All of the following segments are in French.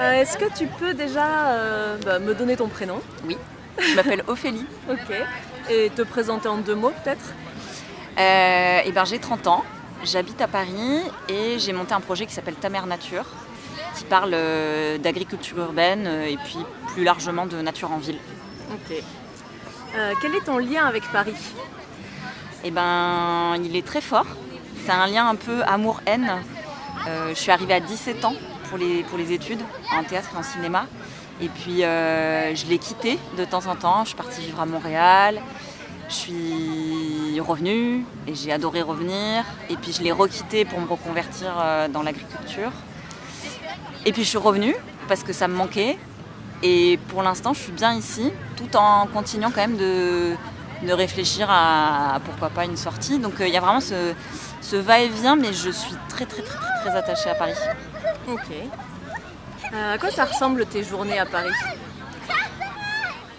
Est-ce que tu peux déjà me donner ton prénom? Oui, je m'appelle Ophélie. Ok. Et te présenter en 2 mots peut-être? J'ai 30 ans, j'habite à Paris et j'ai monté un projet qui s'appelle Ta Mère Nature, qui parle d'agriculture urbaine et puis plus largement de nature en ville. Ok. Quel est ton lien avec Paris? Il est très fort. C'est un lien un peu amour-haine. Je suis arrivée à 17 ans pour les études en théâtre et en cinéma. Et puis je l'ai quitté de temps en temps. Je suis partie vivre à Montréal. Je suis revenue et j'ai adoré revenir. Et puis je l'ai requitté pour me reconvertir dans l'agriculture. Et puis je suis revenue parce que ça me manquait. Et pour l'instant, je suis bien ici, tout en continuant quand même de réfléchir à pourquoi pas une sortie. Donc il y a vraiment ce va-et-vient, mais je suis très très très très, très attachée à Paris. Ok. À quoi ça ressemble tes journées à Paris?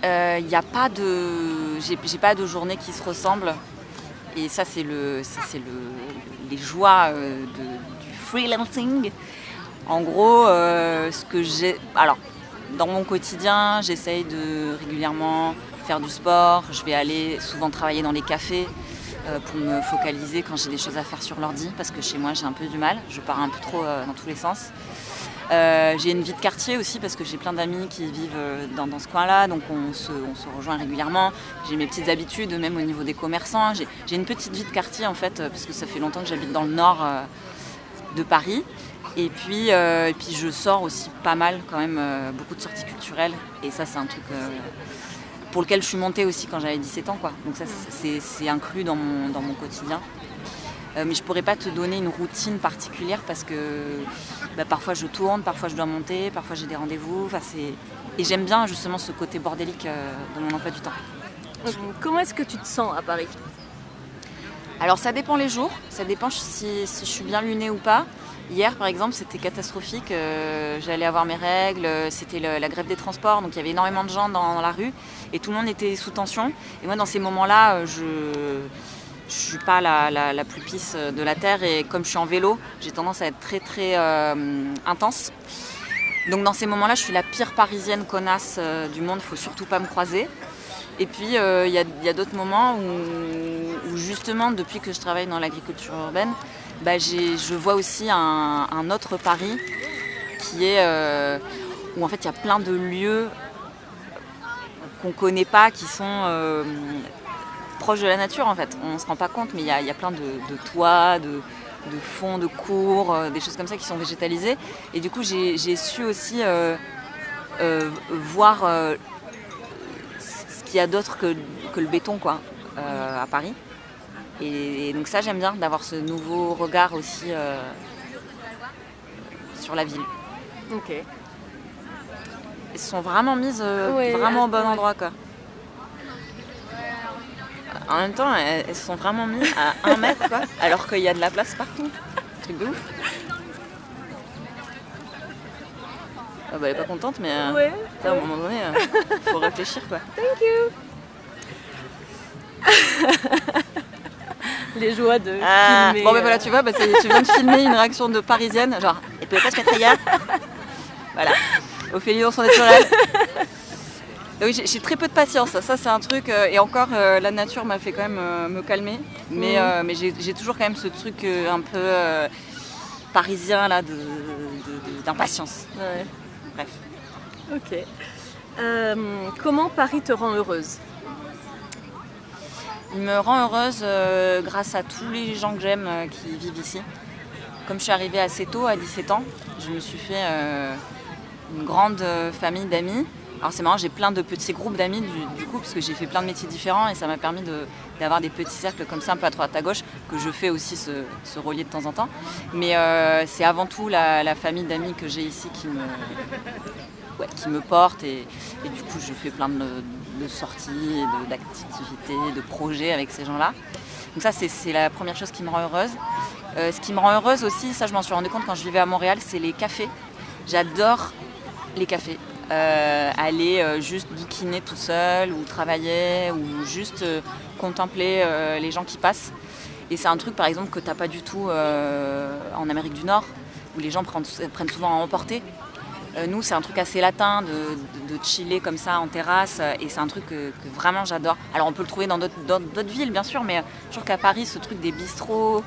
Y a pas de, j'ai pas de journée qui se ressemble. Et ça c'est les joies du freelancing. En gros, ce que j'ai, alors dans mon quotidien, j'essaye de régulièrement faire du sport. Je vais aller souvent travailler dans les cafés pour me focaliser quand j'ai des choses à faire sur l'ordi, parce que chez moi j'ai un peu du mal, je pars un peu trop dans tous les sens. J'ai une vie de quartier aussi parce que j'ai plein d'amis qui vivent dans ce coin-là, donc on se rejoint régulièrement. J'ai mes petites habitudes, même au niveau des commerçants. J'ai une petite vie de quartier en fait, parce que ça fait longtemps que j'habite dans le nord de Paris. Et puis je sors aussi pas mal quand même, beaucoup de sorties culturelles. Et ça c'est un truc pour lequel je suis montée aussi quand j'avais 17 ans, quoi. Donc ça c'est inclus dans mon quotidien. Mais je pourrais pas te donner une routine particulière parce que parfois je tourne, parfois je dois monter, parfois j'ai des rendez-vous. Et j'aime bien justement ce côté bordélique de mon emploi du temps. Comment est-ce que tu te sens à Paris? Alors ça dépend les jours, ça dépend si je suis bien lunée ou pas. Hier par exemple c'était catastrophique, j'allais avoir mes règles, c'était la grève des transports, donc il y avait énormément de gens dans la rue et tout le monde était sous tension. Et moi dans ces moments-là, je suis pas la plus pisse de la terre et comme je suis en vélo, j'ai tendance à être très très intense. Donc dans ces moments-là, je suis la pire parisienne connasse du monde, faut surtout pas me croiser. Et puis il y a d'autres moments où justement depuis que je travaille dans l'agriculture urbaine, je vois aussi un autre Paris qui est où en fait il y a plein de lieux qu'on connaît pas, qui sont proches de la nature en fait. On se rend pas compte, mais il y a plein de toits, de fonds, de cours, des choses comme ça qui sont végétalisées. Et du coup j'ai su aussi voir ce qu'il y a d'autre que le béton quoi, à Paris. Et donc ça j'aime bien d'avoir ce nouveau regard aussi sur la ville. Ok. Elles se sont vraiment mises vraiment au bon endroit quoi. En même temps elles se sont vraiment mises à 1 mètre quoi, alors qu'il y a de la place partout. Truc de ouf. Elle est pas contente mais Ouais. à un moment donné faut réfléchir quoi. Thank you. Les joies de filmer. Bon voilà tu vois, tu viens de filmer une réaction de parisienne, genre elle pouvait pas se mettre ailleurs. Voilà, Ophélie dans son naturel. Donc j'ai très peu de patience, ça c'est un truc, et encore la nature m'a fait quand même me calmer, mais j'ai toujours quand même ce truc un peu parisien là d'impatience. Ouais. Bref. Ok. Comment Paris te rend heureuse? Il me rend heureuse grâce à tous les gens que j'aime qui vivent ici. Comme je suis arrivée assez tôt, à 17 ans, je me suis fait une grande famille d'amis. Alors c'est marrant, j'ai plein de petits groupes d'amis du coup, parce que j'ai fait plein de métiers différents et ça m'a permis d'avoir des petits cercles comme ça, un peu à droite à gauche, que je fais aussi se relier de temps en temps. Mais c'est avant tout la famille d'amis que j'ai ici qui me porte et du coup je fais plein de sorties, d'activités, de projets avec ces gens-là. Donc ça c'est la première chose qui me rend heureuse. Ce qui me rend heureuse aussi, ça je m'en suis rendu compte quand je vivais à Montréal, c'est les cafés. J'adore les cafés. Aller juste bouquiner tout seul ou travailler ou juste contempler les gens qui passent. Et c'est un truc par exemple que t'as pas du tout en Amérique du Nord où les gens prennent souvent à emporter. Nous, c'est un truc assez latin de chiller comme ça en terrasse, et c'est un truc que vraiment j'adore. Alors on peut le trouver dans d'autres villes bien sûr, mais je trouve qu'à Paris, ce truc des bistrots,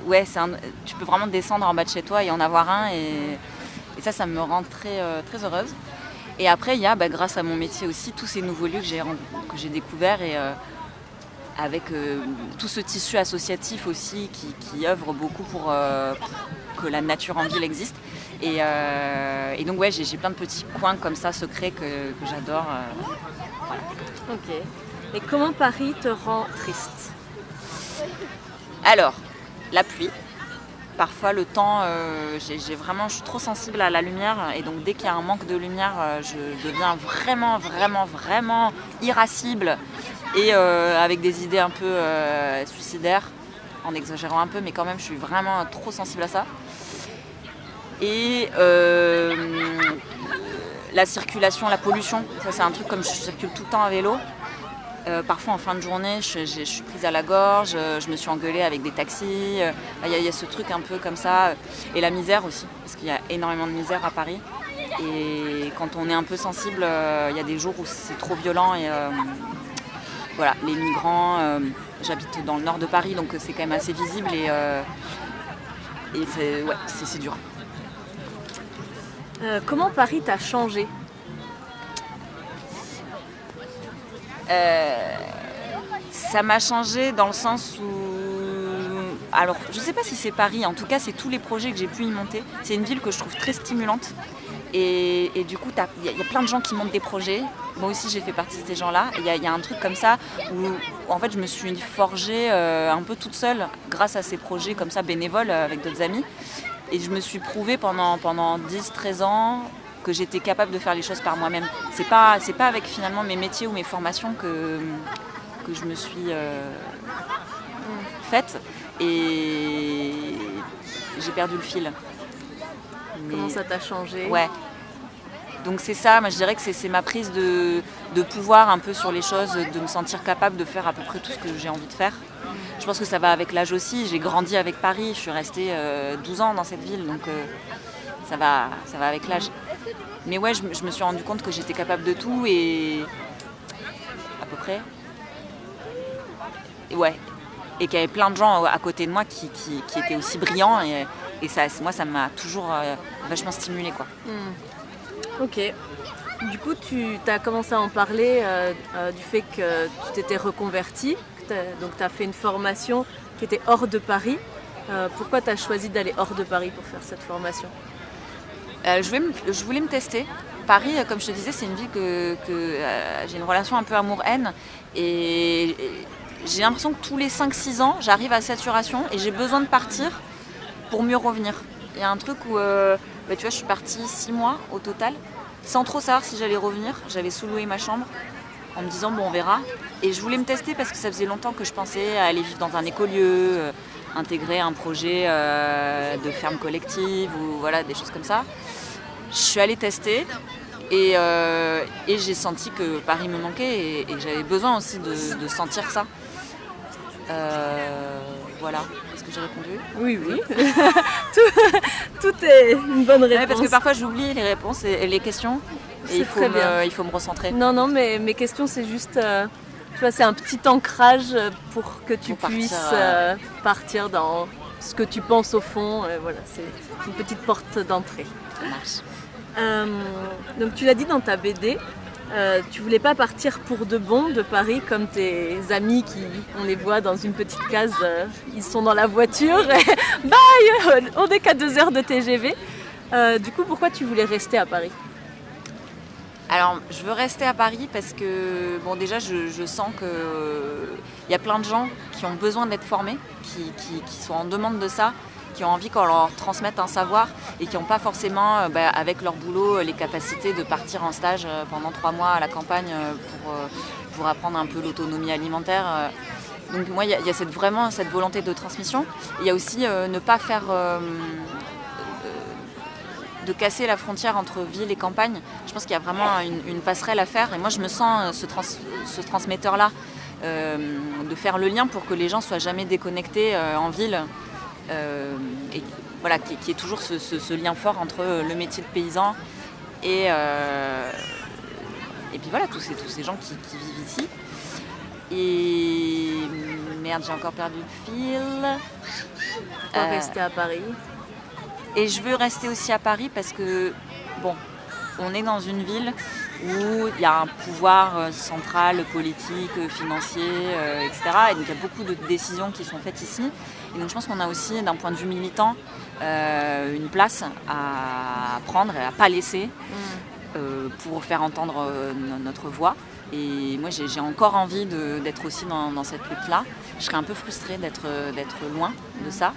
ouais, tu peux vraiment descendre en bas de chez toi et en avoir un, et ça me rend très, très heureuse. Et après, il y a, grâce à mon métier aussi, tous ces nouveaux lieux que j'ai découverts, et avec tout ce tissu associatif aussi qui œuvre beaucoup pour que la nature en ville existe. Et donc ouais, j'ai plein de petits coins comme ça secrets que j'adore. Voilà. Ok. Et comment Paris te rend triste? Alors, la pluie. Parfois le temps, je suis trop sensible à la lumière, et donc dès qu'il y a un manque de lumière, je deviens vraiment, vraiment, vraiment irascible, et avec des idées un peu suicidaires, en exagérant un peu, mais quand même je suis vraiment trop sensible à ça. Et la circulation, la pollution, ça c'est un truc, comme je circule tout le temps à vélo. Parfois en fin de journée, je suis prise à la gorge, je me suis engueulée avec des taxis. Il y a ce truc un peu comme ça. Et la misère aussi, parce qu'il y a énormément de misère à Paris. Et quand on est un peu sensible, il y a des jours où c'est trop violent. Et voilà, les migrants, j'habite dans le nord de Paris, donc c'est quand même assez visible. Et c'est dur. Comment Paris t'a changé? Ça m'a changé dans le sens où... Alors, je sais pas si c'est Paris, en tout cas, c'est tous les projets que j'ai pu y monter. C'est une ville que je trouve très stimulante. Et du coup, il y a plein de gens qui montent des projets. Moi aussi, j'ai fait partie de ces gens-là. Il y a un truc comme ça où en fait, je me suis forgée un peu toute seule grâce à ces projets comme ça, bénévoles, avec d'autres amis. Et je me suis prouvée pendant 10-13 ans que j'étais capable de faire les choses par moi-même. C'est pas avec finalement mes métiers ou mes formations que je me suis faite, et j'ai perdu le fil. Comment ça t'a changé? Ouais. Donc c'est ça, moi je dirais que c'est ma prise de pouvoir un peu sur les choses, de me sentir capable de faire à peu près tout ce que j'ai envie de faire. Je pense que ça va avec l'âge aussi, j'ai grandi avec Paris, je suis restée 12 ans dans cette ville, donc ça va avec l'âge. Mais ouais, je me suis rendu compte que j'étais capable de tout, et à peu près. Et ouais. Et qu'il y avait plein de gens à côté de moi qui étaient aussi brillants, et ça, moi ça m'a toujours vachement stimulée, quoi. Ok. Du coup, tu as commencé à en parler du fait que tu t'étais reconvertie, donc tu as fait une formation qui était hors de Paris. Pourquoi tu as choisi d'aller hors de Paris pour faire cette formation? Je voulais me tester. Paris, comme je te disais, c'est une ville que j'ai une relation un peu amour-haine, et j'ai l'impression que tous les 5-6 ans, j'arrive à saturation et j'ai besoin de partir pour mieux revenir. Il y a un truc où, tu vois, je suis partie 6 mois au total, sans trop savoir si j'allais revenir. J'avais sous-loué ma chambre en me disant, bon, on verra. Et je voulais me tester parce que ça faisait longtemps que je pensais à aller vivre dans un écolieu, intégrer un projet de ferme collective, ou voilà, des choses comme ça. Je suis allée tester, et j'ai senti que Paris me manquait, et j'avais besoin aussi de sentir ça. Voilà, est-ce que j'ai répondu? Oui. tout est une bonne réponse. Ouais, parce que parfois j'oublie les réponses et les questions, et il faut me recentrer. Non, mais mes questions, c'est juste, tu vois, c'est un petit ancrage pour que tu puisses partir dans ce que tu penses au fond. Voilà, c'est une petite porte d'entrée. Ça marche. Donc tu l'as dit dans ta BD, tu voulais pas partir pour de bon de Paris comme tes amis on les voit dans une petite case, ils sont dans la voiture, et bye, on n'est qu'à 2 heures de TGV. Du coup, pourquoi tu voulais rester à Paris? Alors, je veux rester à Paris parce que, bon, déjà, je sens qu'il y a plein de gens qui ont besoin d'être formés, qui sont en demande de ça, qui ont envie qu'on leur transmette un savoir, et qui n'ont pas forcément, avec leur boulot, les capacités de partir en stage pendant 3 mois à la campagne pour apprendre un peu l'autonomie alimentaire. Donc moi, il y a vraiment cette volonté de transmission. Il y a aussi ne pas faire... de casser la frontière entre ville et campagne. Je pense qu'il y a vraiment une passerelle à faire, et moi je me sens ce transmetteur-là, de faire le lien pour que les gens soient jamais déconnectés en ville. Et voilà, qui est toujours ce lien fort entre le métier de paysan et puis voilà, tous ces gens qui vivent ici. Et merde, j'ai encore perdu le fil. Tu vas rester à Paris. Et je veux rester aussi à Paris parce que, bon, on est dans une ville où il y a un pouvoir central, politique, financier, etc. Et donc il y a beaucoup de décisions qui sont faites ici. Et donc je pense qu'on a aussi, d'un point de vue militant, une place à prendre et à ne pas laisser pour faire entendre notre voix. Et moi j'ai encore envie d'être aussi dans cette lutte-là. Je serais un peu frustrée d'être loin de ça.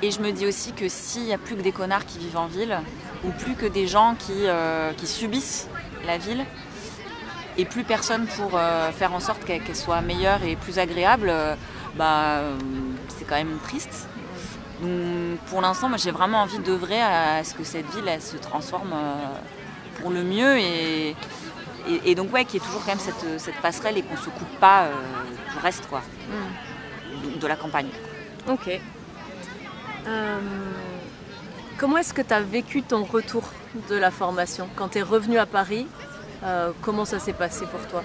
Et je me dis aussi que s'il n'y a plus que des connards qui vivent en ville, ou plus que des gens qui subissent la ville, et plus personne pour faire en sorte qu'elle soit meilleure et plus agréable, c'est quand même triste. Donc, pour l'instant, moi, j'ai vraiment envie d'œuvrer à ce que cette ville elle se transforme pour le mieux et donc ouais, qu'il y ait toujours quand même cette passerelle et qu'on ne se coupe pas du reste quoi, de la campagne. Ok. Comment est-ce que tu as vécu ton retour de la formation? Quand tu es revenu à Paris, comment ça s'est passé pour toi?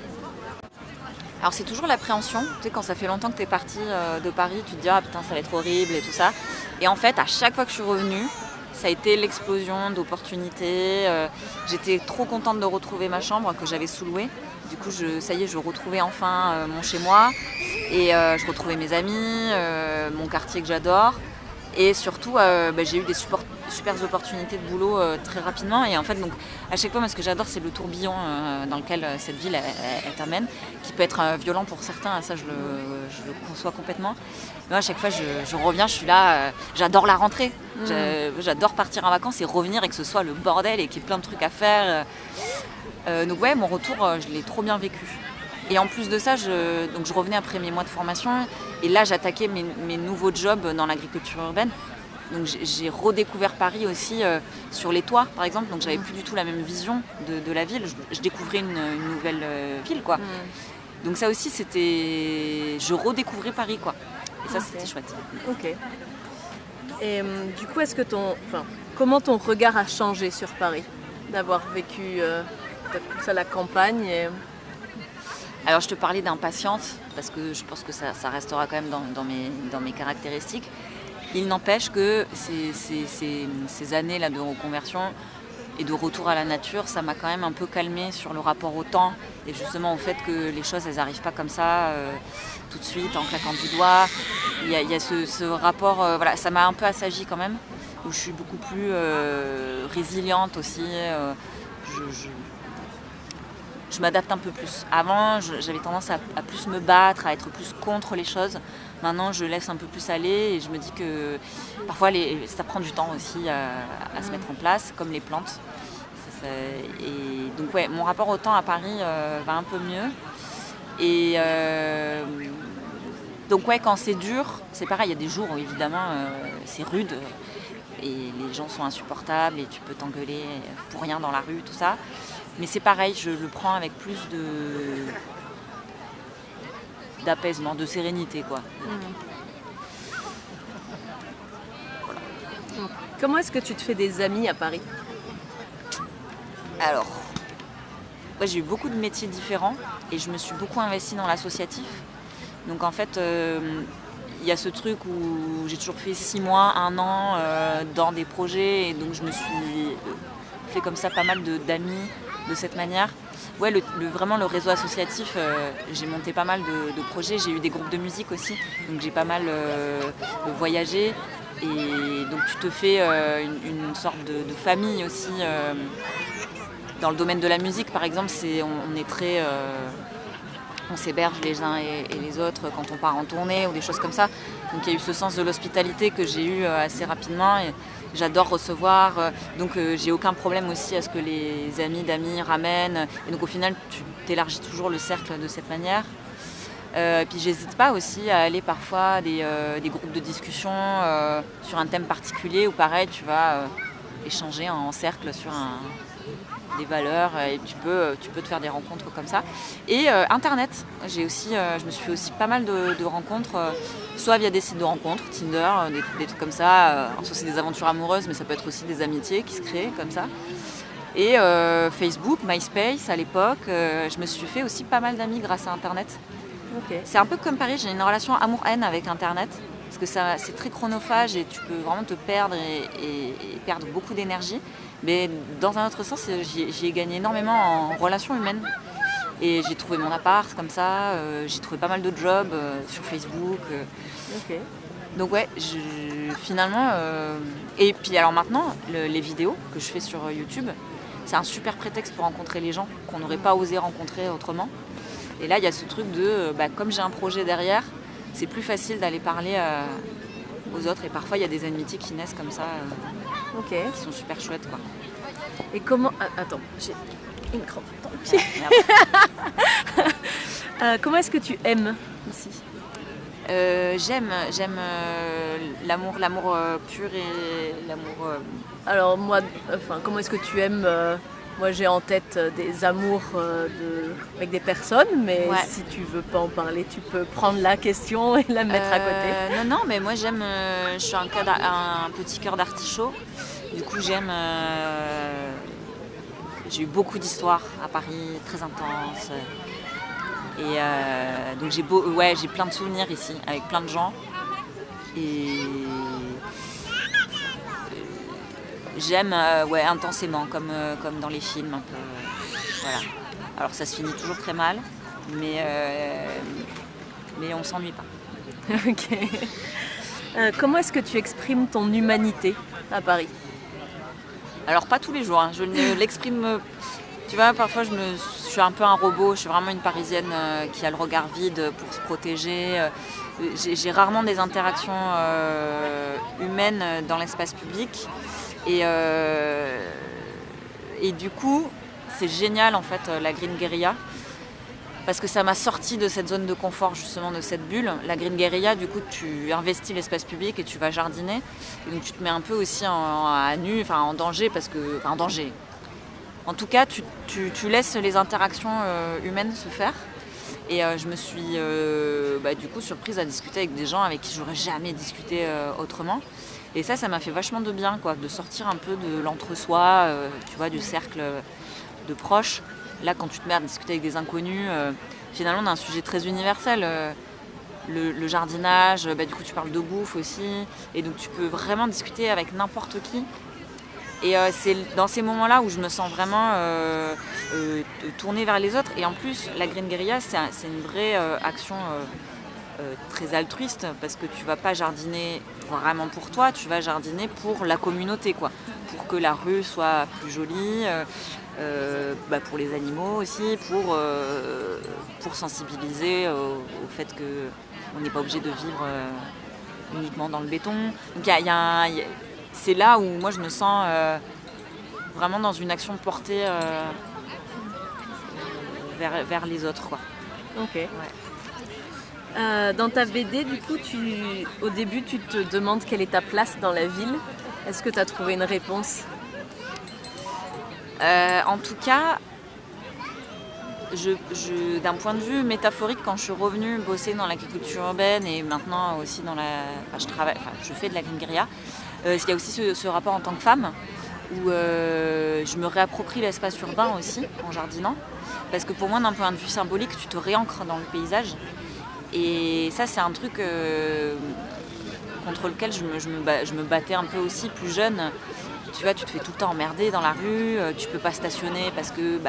Alors c'est toujours l'appréhension, tu sais, quand ça fait longtemps que tu es parti de Paris, tu te dis ah putain ça va être horrible et tout ça. Et en fait à chaque fois que je suis revenue, ça a été l'explosion d'opportunités. J'étais trop contente de retrouver ma chambre que j'avais sous-louée. Du coup ça y est, je retrouvais enfin mon chez-moi et je retrouvais mes amis, mon quartier que j'adore. Et surtout, j'ai eu des super opportunités de boulot très rapidement. Et en fait, donc, à chaque fois, moi, ce que j'adore, c'est le tourbillon dans lequel cette ville elle t'amène, qui peut être violent pour certains, ça je le conçois complètement. Mais moi, à chaque fois, je reviens, je suis là, j'adore la rentrée. J'adore partir en vacances et revenir et que ce soit le bordel et qu'il y ait plein de trucs à faire. Donc ouais, mon retour, je l'ai trop bien vécu. Et en plus de ça, je revenais après mes mois de formation et là j'attaquais mes nouveaux jobs dans l'agriculture urbaine. Donc j'ai redécouvert Paris aussi sur les toits par exemple, donc j'avais plus du tout la même vision de la ville. Je découvrais une nouvelle ville quoi. Donc ça aussi je redécouvrais Paris quoi. Et ça c'était chouette. Ok. Et du coup, comment ton regard a changé sur Paris d'avoir vécu ça, la campagne Alors je te parlais d'impatience, parce que je pense que ça restera quand même dans mes caractéristiques. Il n'empêche que ces années-là de reconversion et de retour à la nature, ça m'a quand même un peu calmée sur le rapport au temps et justement au fait que les choses, elles n'arrivent pas comme ça, tout de suite, en claquant du doigt. Il y a ce rapport, voilà, ça m'a un peu assagie quand même, où je suis beaucoup plus résiliente aussi. Je m'adapte un peu plus. Avant, j'avais tendance à plus me battre, à être plus contre les choses. Maintenant, je laisse un peu plus aller et je me dis que parfois, ça prend du temps aussi à se mettre en place, comme les plantes. Et donc, ouais, mon rapport au temps à Paris va un peu mieux. Et donc, ouais, quand c'est dur, c'est pareil. Il y a des jours où, évidemment, c'est rude et les gens sont insupportables et tu peux t'engueuler pour rien dans la rue, tout ça. Mais c'est pareil, je le prends avec plus d'apaisement, de sérénité, quoi. Voilà. Comment est-ce que tu te fais des amis à Paris? Alors, moi, j'ai eu beaucoup de métiers différents et je me suis beaucoup investie dans l'associatif. Donc en fait, il y a ce truc où j'ai toujours fait 6 mois, 1 an dans des projets et donc je me suis fait comme ça pas mal d'amis de cette manière. Ouais, vraiment le réseau associatif, j'ai monté pas mal de projets, j'ai eu des groupes de musique aussi, donc j'ai pas mal voyagé et donc tu te fais une sorte de famille aussi. Dans le domaine de la musique par exemple, on est très... on s'héberge les uns et les autres quand on part en tournée ou des choses comme ça. Donc il y a eu ce sens de l'hospitalité que j'ai eu assez rapidement. Et j'adore recevoir, donc j'ai aucun problème aussi à ce que les amis d'amis ramènent. Et donc au final, tu t'élargis toujours le cercle de cette manière. Puis j'hésite pas aussi à aller parfois à des groupes de discussion sur un thème particulier où pareil, tu vas échanger en cercle sur des valeurs et tu peux te faire des rencontres comme ça. Et Internet, je me suis fait aussi pas mal de rencontres, soit via des sites de rencontres, Tinder, des trucs comme ça. Soit c'est des aventures amoureuses, mais ça peut être aussi des amitiés qui se créent comme ça. Et Facebook, MySpace à l'époque, je me suis fait aussi pas mal d'amis grâce à Internet. Okay. C'est un peu comme Paris, j'ai une relation amour-haine avec Internet, parce que c'est très chronophage et tu peux vraiment te perdre et perdre beaucoup d'énergie. Mais dans un autre sens, j'y ai gagné énormément en relations humaines. Et j'ai trouvé mon appart comme ça, j'ai trouvé pas mal de jobs sur Facebook. Okay. Donc ouais, finalement... Et puis alors maintenant, les vidéos que je fais sur YouTube, c'est un super prétexte pour rencontrer les gens qu'on n'aurait pas osé rencontrer autrement. Et là, il y a ce truc de, comme j'ai un projet derrière, c'est plus facile d'aller parler aux autres. Et parfois, il y a des amitiés qui naissent comme ça, qui sont super chouettes, quoi. Et comment... attends, j'ai une crampe dans le pied. Comment est-ce que tu aimes ici ? J'aime l'amour pur et l'amour... Alors moi, comment est-ce que tu aimes moi j'ai en tête des amours avec des personnes, mais si tu veux pas en parler, tu peux prendre la question et la mettre à côté. Non, mais moi j'aime, je suis un petit cœur d'artichaut. Du coup j'ai eu beaucoup d'histoires à Paris, très intenses. Et donc j'ai plein de souvenirs ici, avec plein de gens. Et j'aime intensément, comme dans les films un peu. Voilà. Alors ça se finit toujours très mal, mais on s'ennuie pas. Ok. Comment est-ce que tu exprimes ton humanité à Paris ? Alors pas tous les jours, hein. Je ne l'exprime. Tu vois, parfois je suis un peu un robot, je suis vraiment une Parisienne qui a le regard vide pour se protéger. J'ai rarement des interactions humaines dans l'espace public. Et du coup, c'est génial en fait la Green Guérilla, parce que ça m'a sorti de cette zone de confort, justement de cette bulle. La Green Guérilla, du coup, tu investis l'espace public et tu vas jardiner. Et donc tu te mets un peu aussi à nu, en danger, en danger. En tout cas, tu laisses les interactions humaines se faire. Et je me suis du coup surprise à discuter avec des gens avec qui j'aurais jamais discuté autrement. Et ça m'a fait vachement de bien, quoi, de sortir un peu de l'entre-soi, tu vois, du cercle de proches. Là, quand tu te mets à discuter avec des inconnus, finalement, on a un sujet très universel. Le jardinage, du coup, tu parles de bouffe aussi. Et donc, tu peux vraiment discuter avec n'importe qui. Et c'est dans ces moments-là où je me sens vraiment tournée vers les autres. Et en plus, la Green Guérilla, c'est une vraie action très altruiste, parce que tu vas pas jardiner vraiment pour toi, tu vas jardiner pour la communauté, quoi. Pour que la rue soit plus jolie, pour les animaux aussi, pour sensibiliser au fait qu'on n'est pas obligé de vivre uniquement dans le béton. Donc c'est là où moi je me sens vraiment dans une action portée vers les autres, quoi. Ok. Ouais. Dans ta BD, du coup, au début, tu te demandes quelle est ta place dans la ville. Est-ce que tu as trouvé une réponse ? En tout cas, d'un point de vue métaphorique, quand je suis revenue bosser dans l'agriculture urbaine et maintenant aussi je fais de la Green Guérilla, il y a aussi ce rapport en tant que femme où je me réapproprie l'espace urbain aussi en jardinant, parce que pour moi, d'un point de vue symbolique, tu te réancres dans le paysage. Et ça, c'est un truc contre lequel je me battais un peu aussi plus jeune. Tu vois, tu te fais tout le temps emmerder dans la rue, tu peux pas stationner parce que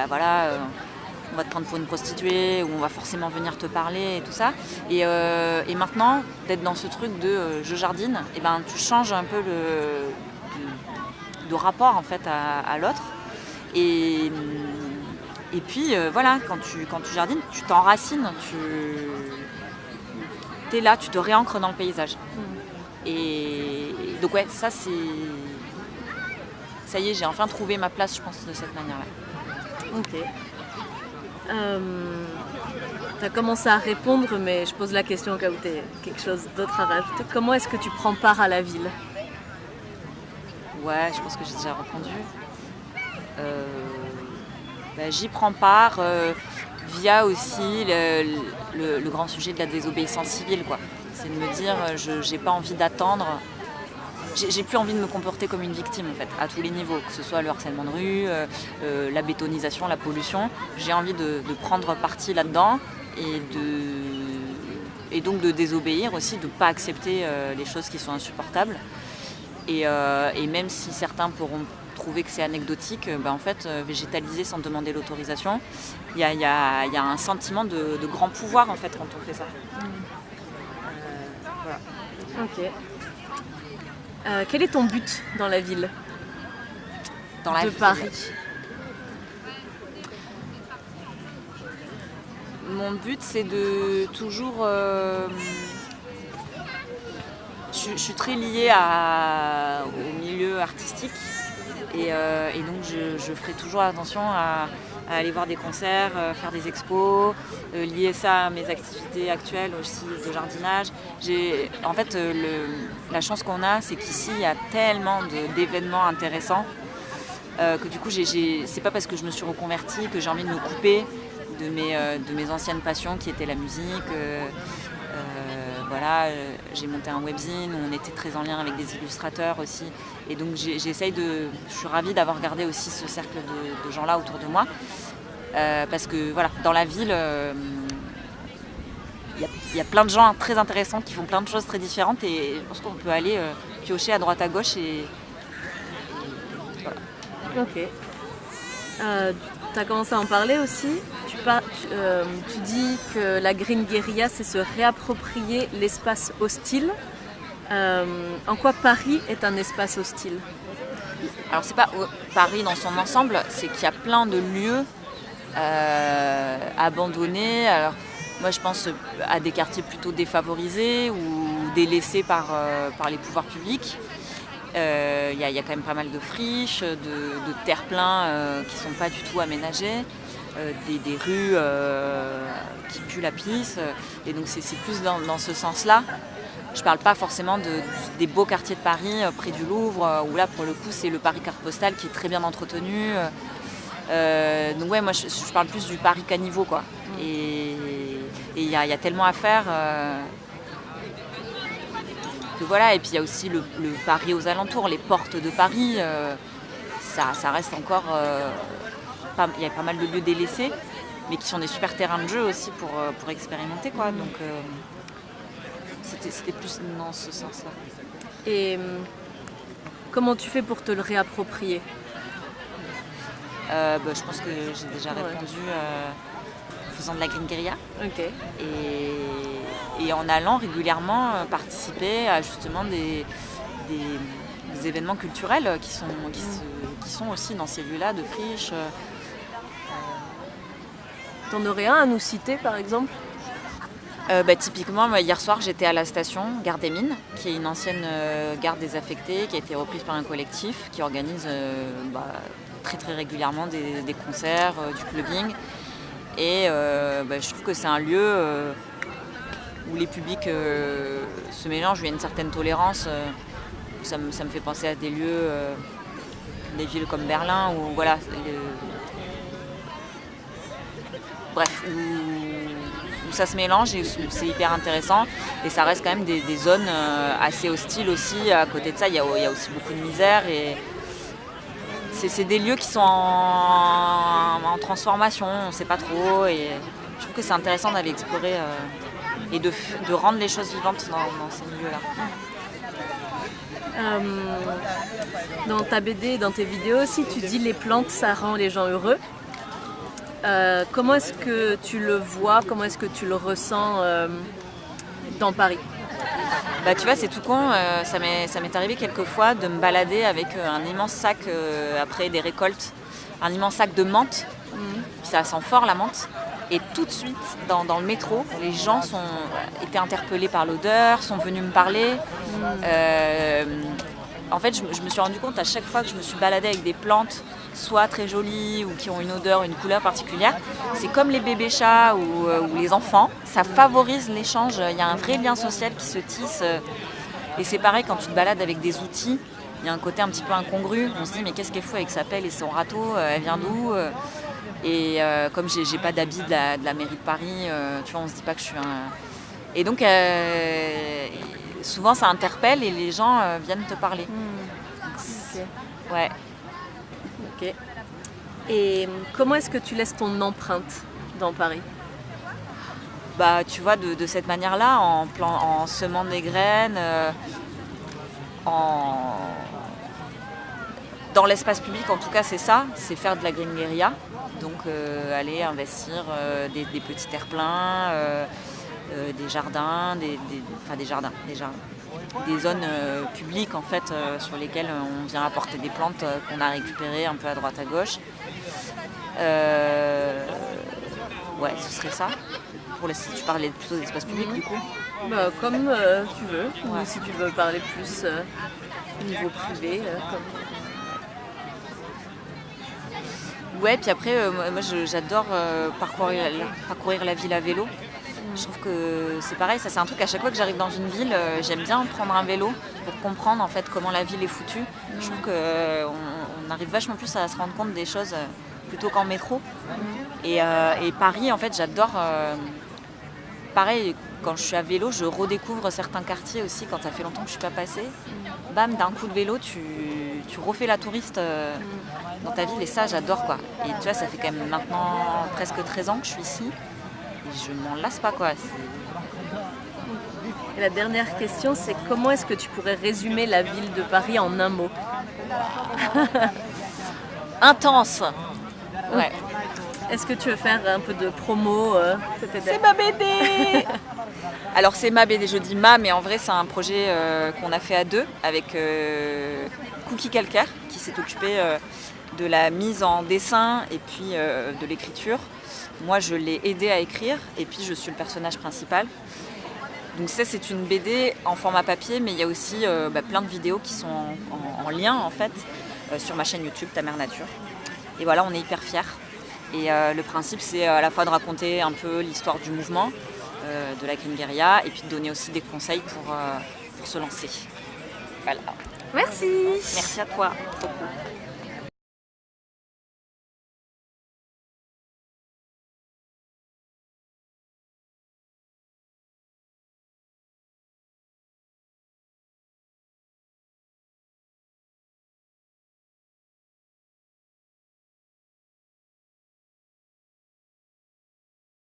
on va te prendre pour une prostituée ou on va forcément venir te parler et tout ça. Et maintenant, d'être dans ce truc de je jardine, et tu changes un peu de rapport en fait à l'autre. Et puis quand tu jardines, tu t'enracines, t'es là, tu te réancres dans le paysage. Et donc ça y est, j'ai enfin trouvé ma place, je pense, de cette manière-là. Ok. Tu as commencé à répondre, mais je pose la question au cas où tu as quelque chose d'autre à rajouter. Comment est-ce que tu prends part à la ville ? Ouais, je pense que j'ai déjà répondu. j'y prends part via aussi le grand sujet de la désobéissance civile, quoi. C'est de me dire, j'ai pas envie d'attendre. J'ai plus envie de me comporter comme une victime en fait, à tous les niveaux, que ce soit le harcèlement de rue, la bétonisation, la pollution. J'ai envie de prendre parti là-dedans et donc de désobéir aussi, de ne pas accepter les choses qui sont insupportables. Et même si certains pourront trouver que c'est anecdotique, en fait, végétaliser sans demander l'autorisation, il y a un sentiment de grand pouvoir en fait quand on fait ça. Voilà. Ok. Quel est ton but dans la ville de Paris? Mon but, c'est de toujours... je suis très liée au milieu artistique et donc je ferai toujours attention à aller voir des concerts, faire des expos, lier ça à mes activités actuelles aussi de jardinage. En fait, la chance qu'on a, c'est qu'ici, il y a tellement d'événements intéressants que du coup, c'est pas parce que je me suis reconvertie que j'ai envie de me couper de mes anciennes passions qui étaient la musique. J'ai monté un webzine où on était très en lien avec des illustrateurs aussi. Et donc je suis ravie d'avoir gardé aussi ce cercle de gens-là autour de moi. Parce que voilà, dans la ville, il y a plein de gens très intéressants qui font plein de choses très différentes et je pense qu'on peut aller piocher à droite à gauche et voilà. Ok. Tu as commencé à en parler aussi. Tu dis que la Green Guérilla, c'est se réapproprier l'espace hostile. En quoi Paris est un espace hostile? Alors c'est pas Paris dans son ensemble, c'est qu'il y a plein de lieux abandonnés. Alors moi je pense à des quartiers plutôt défavorisés ou délaissés par les pouvoirs publics. Il y a quand même pas mal de friches, de terre-pleins qui sont pas du tout aménagés. Des rues qui puent la pisse et donc c'est plus dans ce sens-là. Je parle pas forcément des beaux quartiers de Paris près du Louvre où là pour le coup c'est le Paris carte postale qui est très bien entretenu. Donc ouais, moi je parle plus du Paris caniveau quoi. Et il y a tellement à faire que voilà. Et puis il y a aussi le Paris aux alentours, les portes de Paris. Ça reste encore il y a pas mal de lieux délaissés, mais qui sont des super terrains de jeu aussi pour expérimenter quoi. Donc c'était plus dans ce sens-là. Et comment tu fais pour te le réapproprier? Je pense que j'ai déjà répondu en faisant de la Green Guérilla. Okay. Et en allant régulièrement participer à justement des événements culturels qui sont aussi dans ces lieux-là de friches. T'en aurais un à nous citer par exemple? Typiquement, hier soir j'étais à la station Gare des Mines, qui est une ancienne gare désaffectée, qui a été reprise par un collectif qui organise très très régulièrement des concerts, du clubbing. Et je trouve que c'est un lieu où les publics se mélangent, où il y a une certaine tolérance. Ça me fait penser à des lieux, des villes comme Berlin, où voilà, où ça se mélange et où c'est hyper intéressant. Et ça reste quand même des zones assez hostiles aussi. À côté de ça, il y a aussi beaucoup de misère. Et c'est des lieux qui sont en transformation, on ne sait pas trop. Et je trouve que c'est intéressant d'aller explorer et de rendre les choses vivantes dans ces milieux-là. Dans ta BD et dans tes vidéos aussi, tu dis les plantes, ça rend les gens heureux. Comment est-ce que tu le vois, comment est-ce que tu le ressens dans Paris? Tu vois, c'est tout con, ça m'est arrivé quelques fois de me balader avec un immense sac après des récoltes, un immense sac de menthe, puis ça sent fort la menthe. Et tout de suite, dans le métro, les gens étaient interpellés par l'odeur, sont venus me parler. En fait, je me suis rendu compte à chaque fois que je me suis baladée avec des plantes, soit très jolies ou qui ont une odeur, une couleur particulière, c'est comme les bébés chats ou les enfants, ça favorise l'échange. Il y a un vrai lien social qui se tisse. Et c'est pareil quand tu te balades avec des outils. il y a un côté un petit peu incongru. On se dit mais qu'est-ce qu'elle fout avec sa pelle et son râteau, elle vient d'où Et comme j'ai pas d'habit de la mairie de Paris, tu vois, on se dit pas que je suis un... Et donc souvent ça interpelle et les gens viennent te parler. Ok. Ouais. Ok. Et comment est-ce que tu laisses ton empreinte dans Paris? Bah, tu vois, de cette manière-là, en semant des graines, dans l'espace public, en tout cas, c'est ça, c'est faire de la green guérilla. Donc, aller investir des petits terre-pleins, des jardins, des zones publiques, en fait, sur lesquelles on vient apporter des plantes qu'on a récupérées un peu à droite à gauche. Ouais, ce serait ça. Si tu parlais plutôt d'espace public, du coup. Bah, comme tu veux, ou si tu veux parler plus au niveau privé. Ouais, puis après, moi j'adore parcourir la ville à vélo. Je trouve que c'est pareil, ça c'est un truc, à chaque fois que j'arrive dans une ville, j'aime bien prendre un vélo pour comprendre en fait comment la ville est foutue. Je trouve qu'on arrive vachement plus à se rendre compte des choses plutôt qu'en métro. Et Paris, en fait, j'adore... pareil, quand je suis à vélo, je redécouvre certains quartiers aussi quand ça fait longtemps que je suis pas passée. Bam, d'un coup de vélo, tu refais la touriste dans ta ville et ça, j'adore quoi. Et tu vois, ça fait quand même maintenant presque 13 ans que je suis ici et je m'en lasse pas quoi. Et la dernière question, c'est comment est-ce que tu pourrais résumer la ville de Paris en un mot? Intense. Ouais. Est-ce que tu veux faire un peu de promo C'est ma BD. Alors c'est ma BD, je dis ma, mais en vrai c'est un projet qu'on a fait à deux avec Cookie Calcaire qui s'est occupé de la mise en dessin et puis de l'écriture. Moi je l'ai aidé à écrire et puis je suis le personnage principal. Donc ça c'est une BD en format papier, mais il y a aussi plein de vidéos qui sont en lien en fait sur ma chaîne YouTube Ta Mère Nature. Et voilà, on est hyper fiers. Et le principe, c'est à la fois de raconter un peu l'histoire du mouvement, de la green guérilla, et puis de donner aussi des conseils pour se lancer. Voilà. Merci. Merci à toi. Beaucoup.